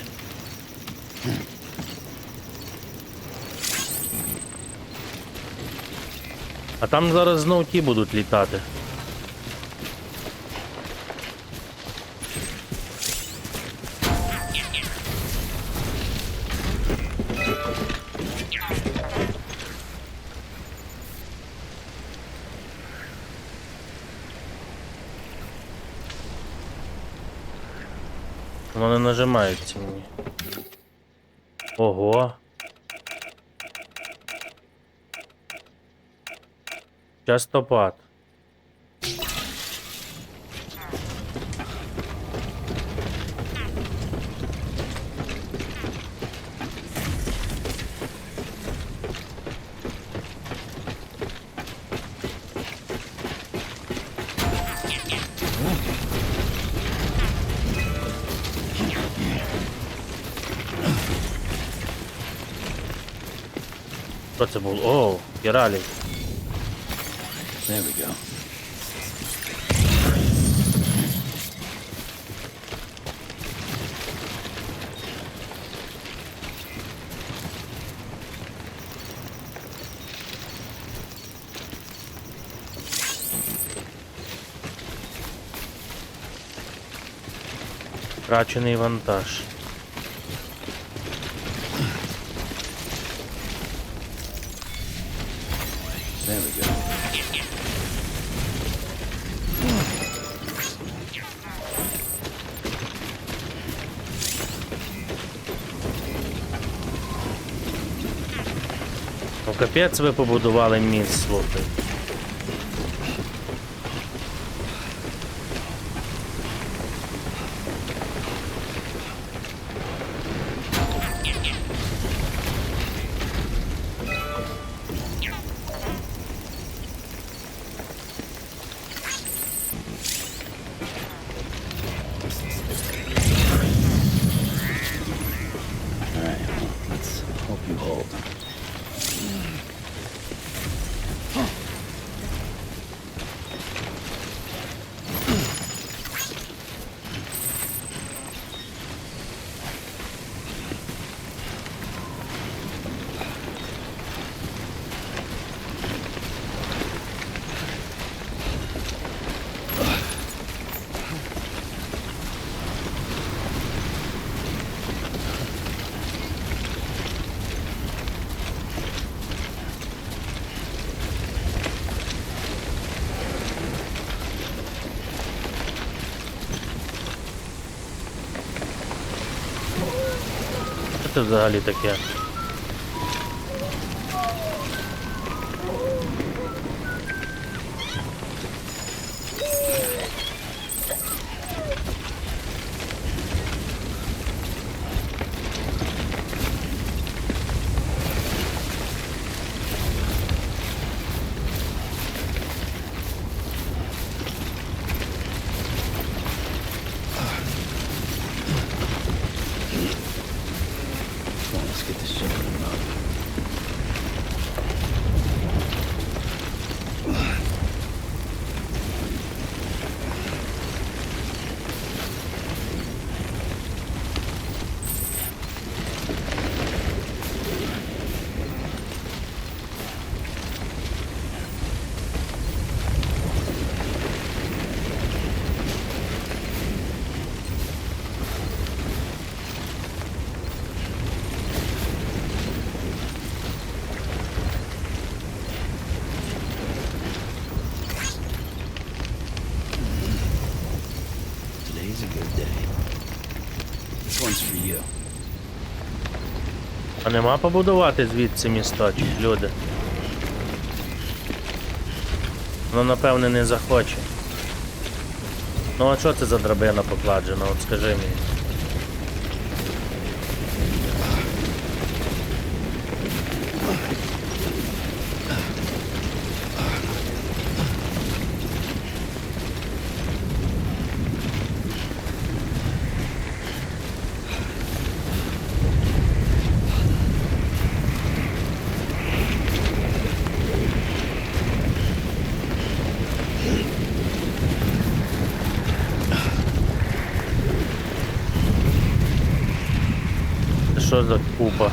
[SPEAKER 1] А там зараз знов ті будуть літати. Вони нажимаються мені. Ого. Частопад. Що це було? Оу, Кіралі.
[SPEAKER 5] There we go.
[SPEAKER 1] Втрачений вантаж.
[SPEAKER 5] There we go.
[SPEAKER 1] Ну, капець ви побудували міст, слухай.
[SPEAKER 5] All right, well, let's hope you hold.
[SPEAKER 1] Що це взагалі таке?
[SPEAKER 5] Come on, let's get this ship running up. Today's a good day. This one's for you.
[SPEAKER 1] А нема побудувати звідси місточок, люди? Ну, напевне, не захоче. Ну, а що це за драбина покладена, от скажи мені. що за купа?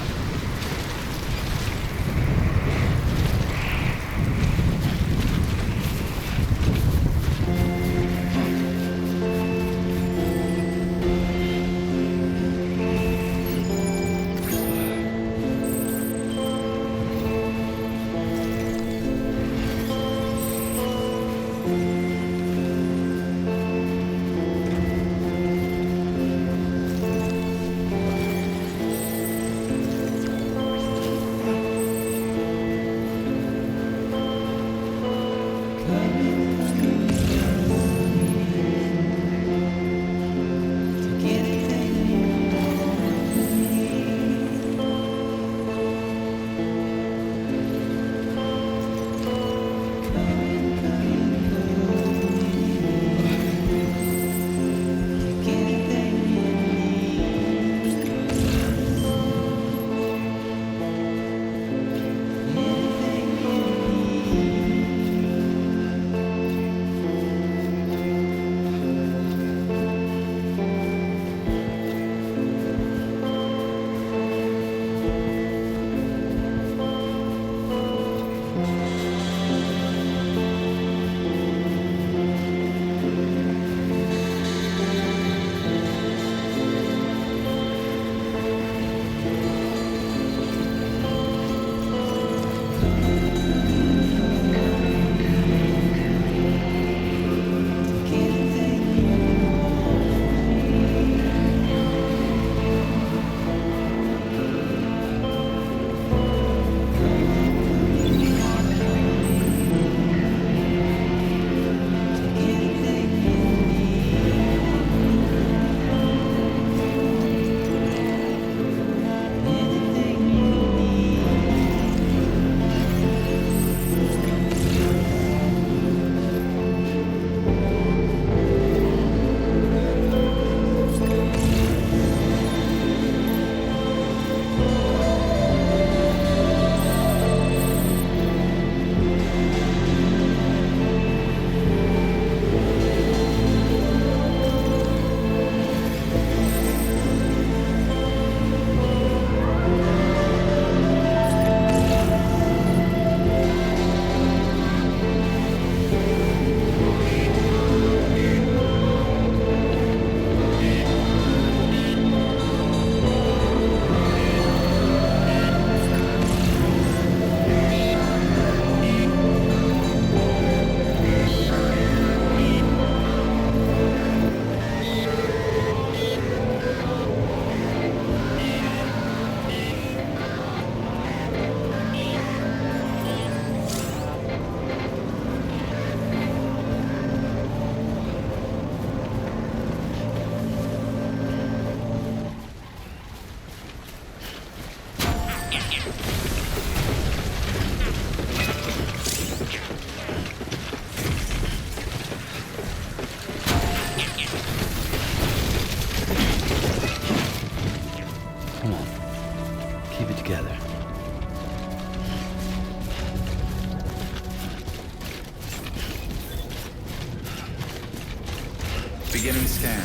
[SPEAKER 3] Beginning scan.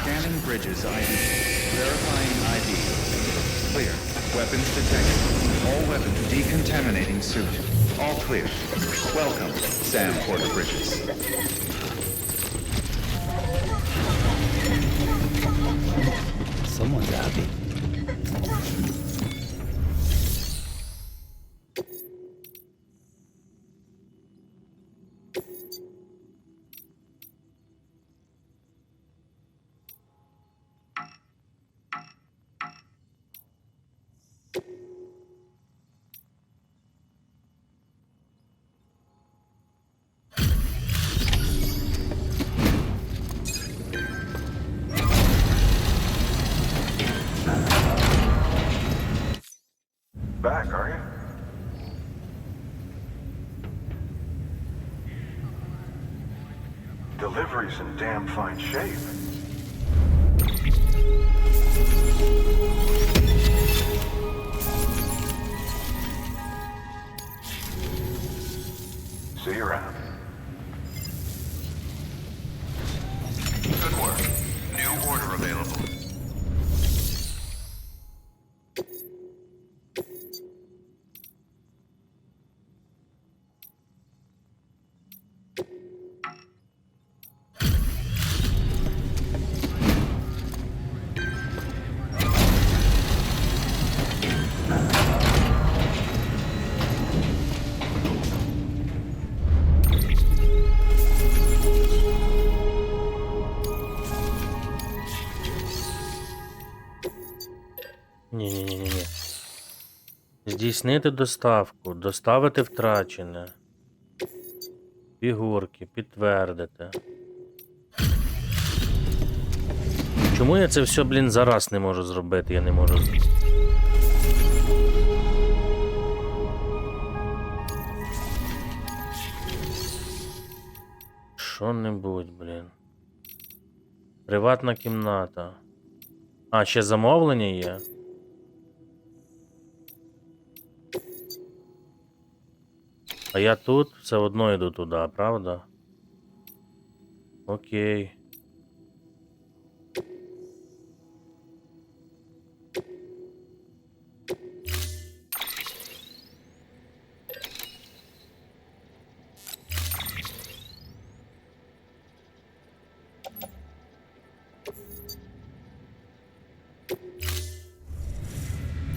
[SPEAKER 3] Scanning Bridges ID. Verifying ID. Clear. Weapons detected. All weapons decontaminating suit. All clear. Welcome, Sam Porter Bridges.
[SPEAKER 5] Someone's happy.
[SPEAKER 6] Back, are you? Delivery's in damn fine shape. See you around.
[SPEAKER 4] Good work. New order available.
[SPEAKER 1] Здійснити доставку, доставити втрачене. Фігурки, підтвердити. Чому я це все, блін, зараз не можу зробити? Я не можу. Що-небудь, блін. Приватна кімната. А, ще замовлення є? А я тут все одно йду туди, правда? Окей.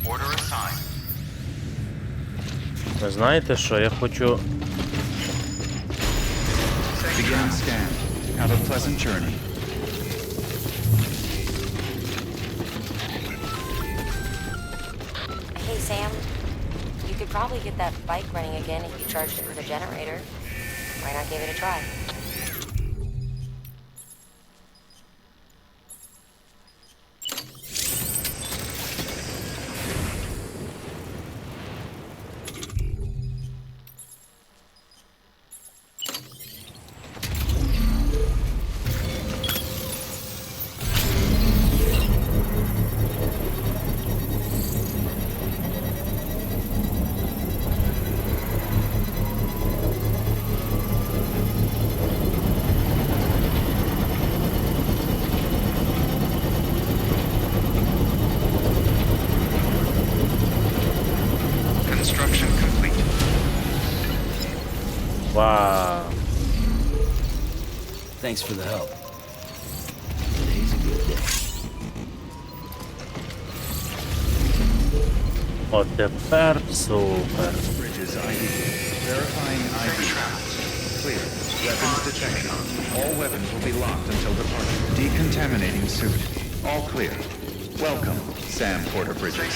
[SPEAKER 3] Order assigned.
[SPEAKER 1] Ви знаєте що? Я хочу...
[SPEAKER 3] Beginning scan. Have a pleasant journey.
[SPEAKER 8] Hey, Sam. You could probably get that bike running again if you charged it with a generator. Why not give it a try?
[SPEAKER 3] Construction complete.
[SPEAKER 1] Вау.
[SPEAKER 5] Thanks for the help. Today's a good day.
[SPEAKER 1] От тепер супер.
[SPEAKER 3] Bridges ID. Verifying ID. Clear. Weapons detection. All weapons will be locked until departure. Decontaminating suit. All clear. Welcome, Sam Porter Bridges.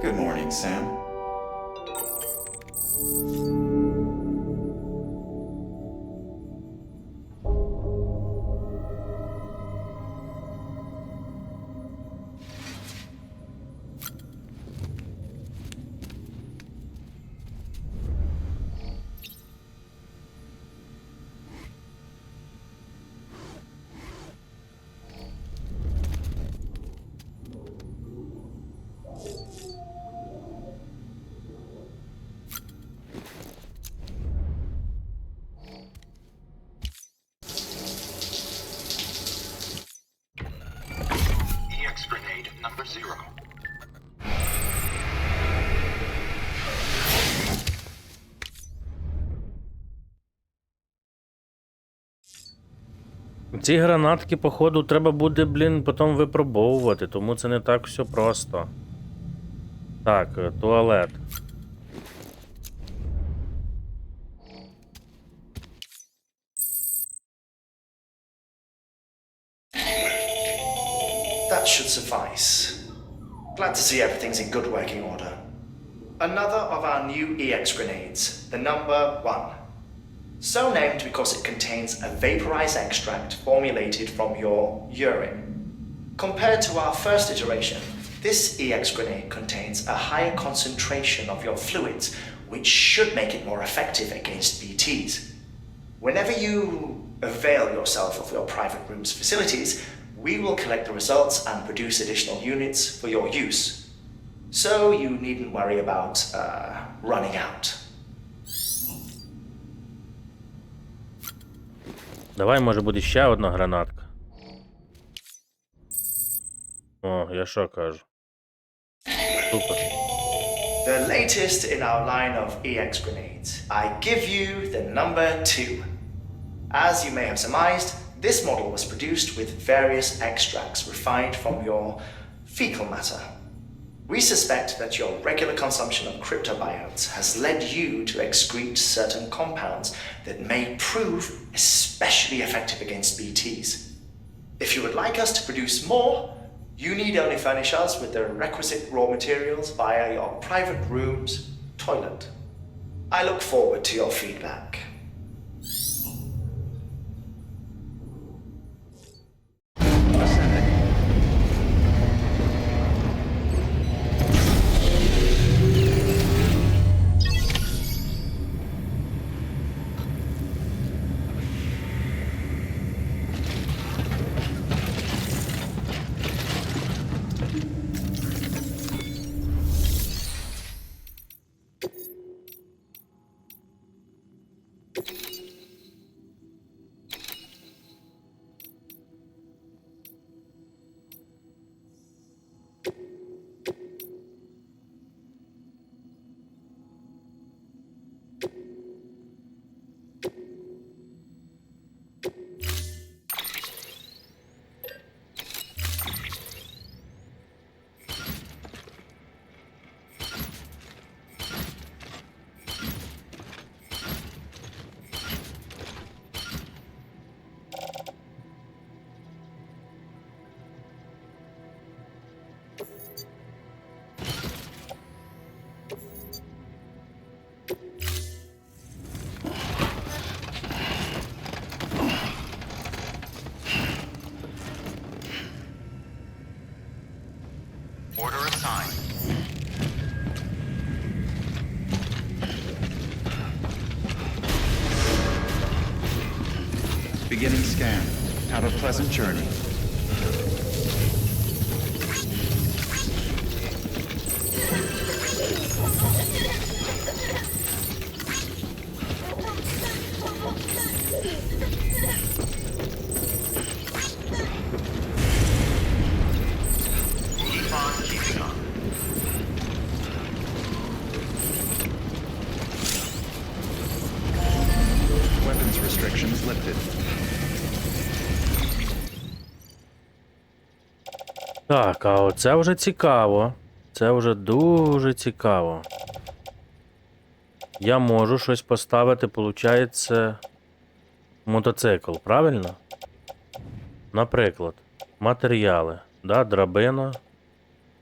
[SPEAKER 3] Good morning, Sam.
[SPEAKER 6] EX grenade number 0.
[SPEAKER 1] Ці гранатки, походу, треба буде, блін, потім випробовувати, тому це не так все просто. Так, туалет.
[SPEAKER 7] That should suffice. Glad to see everything's in good working order. Another of our new EX grenades, the number 1. So named because it contains a vaporized extract formulated from your urine. Compared to our first iteration, this EX grenade contains a higher concentration of your fluids, which should make it more effective against BTs. Whenever you avail yourself of your private room's facilities, we will collect the results and produce additional units for your use. So you needn't worry about running out.
[SPEAKER 1] Давай, може буде ще одна гранатка. О, я що кажу? Супер.
[SPEAKER 7] The latest in our line of EX grenades. I give you the number 2. As you may have surmised, this model was produced with various extracts refined from your fecal matter. We suspect that your regular consumption of cryptobiotes has led you to excrete certain compounds that may prove especially effective against BTs. If you would like us to produce more, you need only furnish us with the requisite raw materials via your private room's toilet. I look forward to your feedback.
[SPEAKER 3] Ascending.
[SPEAKER 2] Order assigned.
[SPEAKER 3] Beginning scan. Have a pleasant journey.
[SPEAKER 2] Keep on keeping on.
[SPEAKER 3] Weapons restrictions lifted.
[SPEAKER 1] Так, а оце вже цікаво. Це вже дуже цікаво. Я можу щось поставити, виходить, мотоцикл, правильно? Наприклад, матеріали. Да, драбина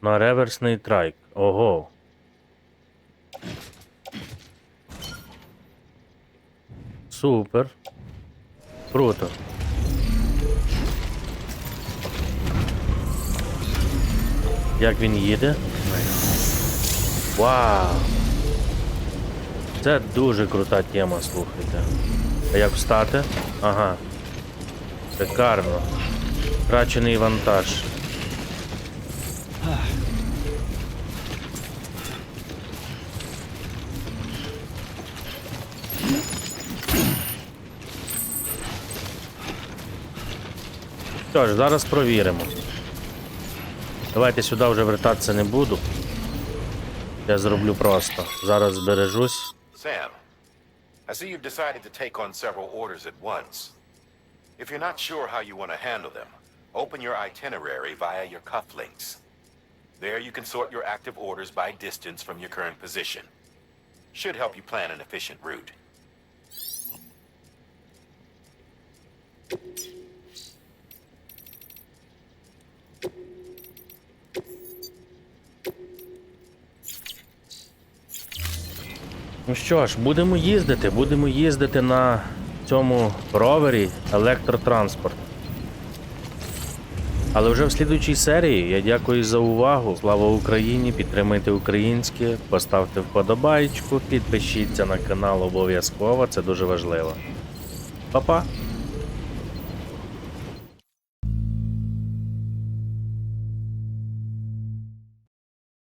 [SPEAKER 1] на реверсний трайк. Ого. Супер. Круто. Як він їде? Вау! Це дуже крута тема, слухайте. А як встати? Ага. Шикарно. Втрачений вантаж. Що ж, зараз провіримо. Давайте сюди вже вертатися не буду. Я зроблю просто. Зараз збережусь.
[SPEAKER 2] Sam, I see you've decided to take on several orders at once. If you're not sure how you want to handle them, open your itinerary via your cufflinks. There you can sort your active orders by distance from your current position. Should help you plan an efficient route.
[SPEAKER 1] Ну що ж, будемо їздити на цьому ровері електротранспорт. Але вже в слідуючій серії я дякую за увагу. Слава Україні, підтримуйте українське, поставте вподобайку, підпишіться на канал обов'язково, це дуже важливо. Па-па!